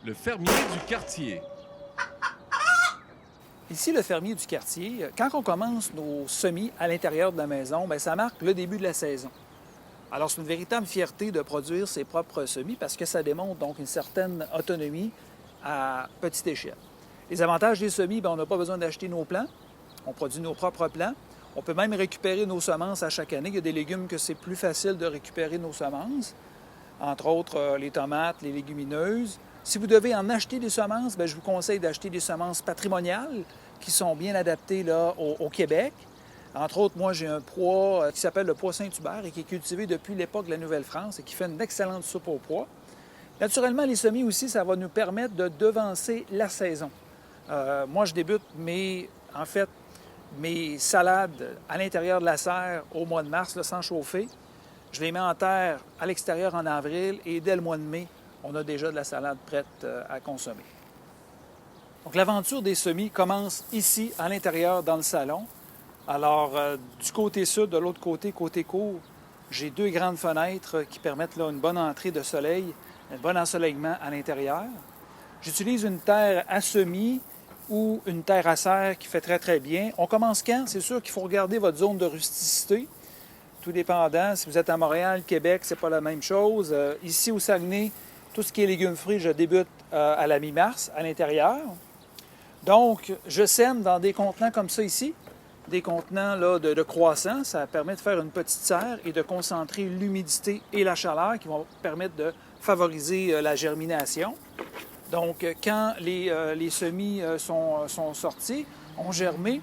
Le fermier du quartier. Ici, le fermier du quartier, quand on commence nos semis à l'intérieur de la maison, bien, ça marque le début de la saison. Alors, c'est une véritable fierté de produire ses propres semis parce que ça démontre donc une certaine autonomie à petite échelle. Les avantages des semis, bien, on n'a pas besoin d'acheter nos plants. On produit nos propres plants. On peut même récupérer nos semences à chaque année. Il y a des légumes que c'est plus facile de récupérer nos semences, entre autres les tomates, les légumineuses. Si vous devez en acheter des semences, bien, je vous conseille d'acheter des semences patrimoniales qui sont bien adaptées là, au Québec. Entre autres, moi, j'ai un pois qui s'appelle le pois Saint-Hubert et qui est cultivé depuis l'époque de la Nouvelle-France et qui fait une excellente soupe au pois. Naturellement, les semis aussi, ça va nous permettre de devancer la saison. Moi, je débute mes salades à l'intérieur de la serre au mois de mars, là, sans chauffer. Je les mets en terre à l'extérieur en avril et dès le mois de mai, on a déjà de la salade prête à consommer. Donc l'aventure des semis commence ici, à l'intérieur, dans le salon. Alors, du côté sud, de l'autre côté, côté cour, j'ai deux grandes fenêtres qui permettent là, une bonne entrée de soleil, un bon ensoleillement à l'intérieur. J'utilise une terre à semis ou une terre à serre qui fait très, très bien. On commence quand? C'est sûr qu'il faut regarder votre zone de rusticité. Tout dépendant. Si vous êtes à Montréal, Québec, c'est pas la même chose. Ici, au Saguenay, tout ce qui est légumes fruits, je débute à la mi-mars, à l'intérieur. Donc, je sème dans des contenants comme ça ici, des contenants là, de croissant. Ça permet de faire une petite serre et de concentrer l'humidité et la chaleur qui vont permettre de favoriser la germination. Donc, quand les semis sont sortis, ont germé,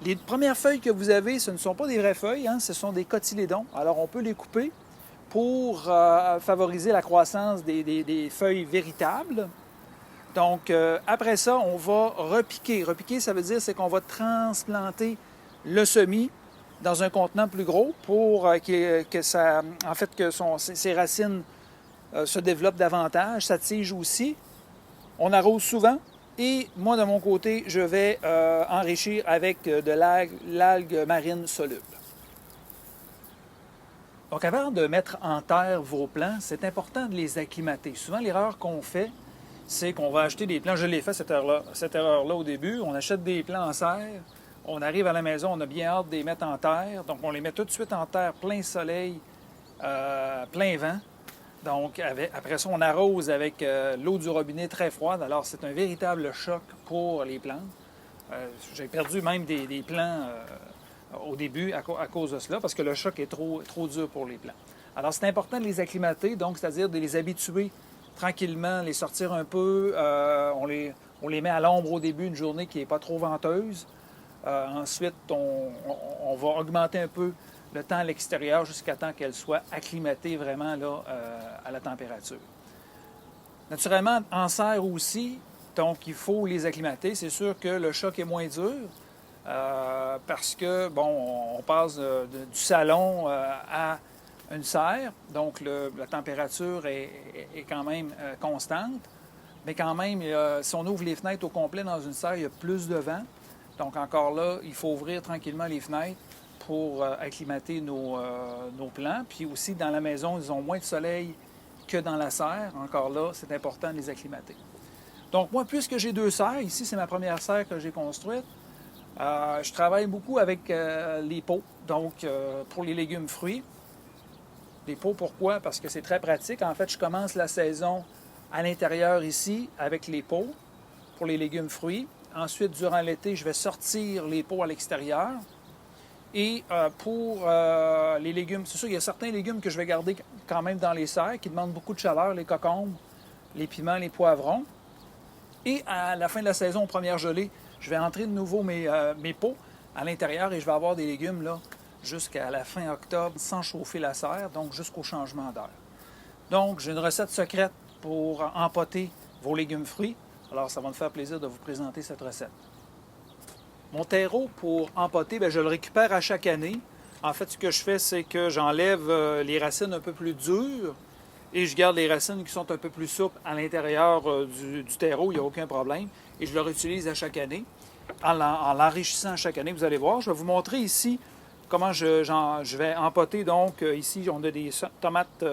les premières feuilles que vous avez, ce ne sont pas des vraies feuilles, hein, ce sont des cotylédons. Alors, on peut les couper pour favoriser la croissance des feuilles véritables. Donc, après ça, on va repiquer. Repiquer, ça veut dire c'est qu'on va transplanter le semis dans un contenant plus gros pour que ses racines se développent davantage, sa tige aussi. On arrose souvent et moi, de mon côté, je vais enrichir avec de l'algue marine soluble. Donc, avant de mettre en terre vos plants, c'est important de les acclimater. Souvent, l'erreur qu'on fait, c'est qu'on va acheter des plants. Je l'ai fait cette erreur-là au début. On achète des plants en serre. On arrive à la maison, on a bien hâte de les mettre en terre. Donc, on les met tout de suite en terre, plein soleil, plein vent. Donc, après ça, on arrose avec l'eau du robinet très froide. Alors, c'est un véritable choc pour les plantes. J'ai perdu même des plants au début à cause de cela, parce que le choc est trop dur pour les plants. Alors, c'est important de les acclimater, donc, c'est-à-dire de les habituer tranquillement, les sortir un peu. On les met à l'ombre au début, une journée qui n'est pas trop venteuse. Ensuite, on va augmenter un peu le temps à l'extérieur jusqu'à temps qu'elles soient acclimatées vraiment là, à la température. Naturellement, en serre aussi, donc il faut les acclimater. C'est sûr que le choc est moins dur parce que, bon, on passe du salon à une serre, donc la température est quand même constante. Mais quand même, si on ouvre les fenêtres au complet dans une serre, il y a plus de vent. Donc encore là, il faut ouvrir tranquillement les fenêtres pour acclimater nos plants. Puis aussi, dans la maison, ils ont moins de soleil que dans la serre. Encore là, c'est important de les acclimater. Donc moi, puisque j'ai deux serres, ici, c'est ma première serre que j'ai construite, je travaille beaucoup avec les pots, donc pour les légumes fruits. Les pots, pourquoi? Parce que c'est très pratique. En fait, je commence la saison à l'intérieur ici avec les pots pour les légumes fruits. Ensuite, durant l'été, je vais sortir les pots à l'extérieur. Et pour les légumes, c'est sûr qu'il y a certains légumes que je vais garder quand même dans les serres qui demandent beaucoup de chaleur, les concombres, les piments, les poivrons. Et à la fin de la saison, aux premières gelées, je vais entrer de nouveau mes pots à l'intérieur et je vais avoir des légumes là jusqu'à la fin octobre sans chauffer la serre, donc jusqu'au changement d'heure. Donc, j'ai une recette secrète pour empoter vos légumes fruits. Alors, ça va me faire plaisir de vous présenter cette recette. Mon terreau pour empoter, bien, je le récupère à chaque année. En fait, ce que je fais, c'est que j'enlève les racines un peu plus dures et je garde les racines qui sont un peu plus souples à l'intérieur du terreau, il n'y a aucun problème. Et je le réutilise à chaque année. En l'enrichissant à chaque année, vous allez voir. Je vais vous montrer ici comment je vais empoter. Donc, ici, on a des tomates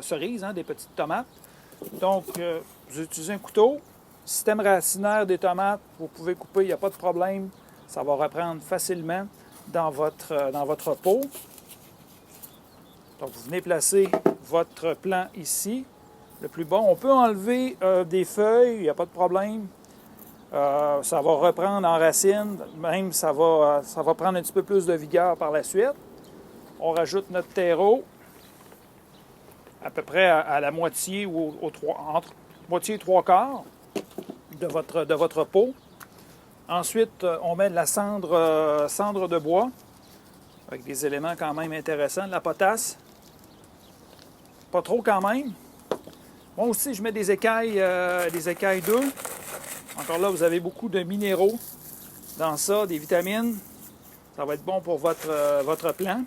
cerises, hein, des petites tomates. Donc, vous utilisez un couteau. Système racinaire des tomates, vous pouvez couper, il n'y a pas de problème. Ça va reprendre facilement dans votre pot. Donc, vous venez placer votre plant ici. Le plus bon, on peut enlever des feuilles, il n'y a pas de problème. Ça va reprendre en racine, même ça va prendre un petit peu plus de vigueur par la suite. On rajoute notre terreau à peu près à la moitié ou entre moitié et trois quarts de votre pot. Ensuite, on met de la cendre de bois avec des éléments quand même intéressants, de la potasse. Pas trop quand même. Moi aussi, je mets des écailles d'œufs. Encore là, vous avez beaucoup de minéraux dans ça, des vitamines. Ça va être bon pour votre plant.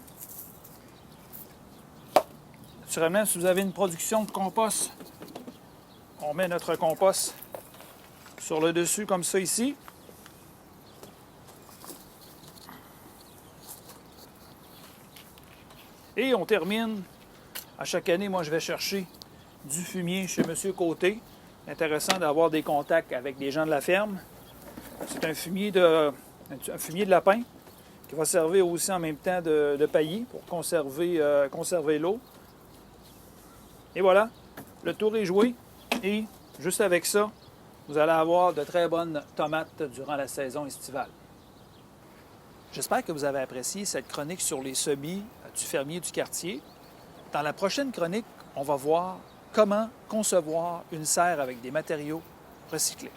Naturellement, si vous avez une production de compost, on met notre compost sur le dessus comme ça ici. Et on termine. À chaque année, moi, je vais chercher du fumier chez M. Côté. Intéressant d'avoir des contacts avec des gens de la ferme. C'est un fumier de lapin qui va servir aussi en même temps de paillis pour conserver l'eau. Et voilà, le tour est joué. Et juste avec ça, vous allez avoir de très bonnes tomates durant la saison estivale. J'espère que vous avez apprécié cette chronique sur les semis du fermier du quartier. Dans la prochaine chronique, on va voir comment concevoir une serre avec des matériaux recyclés.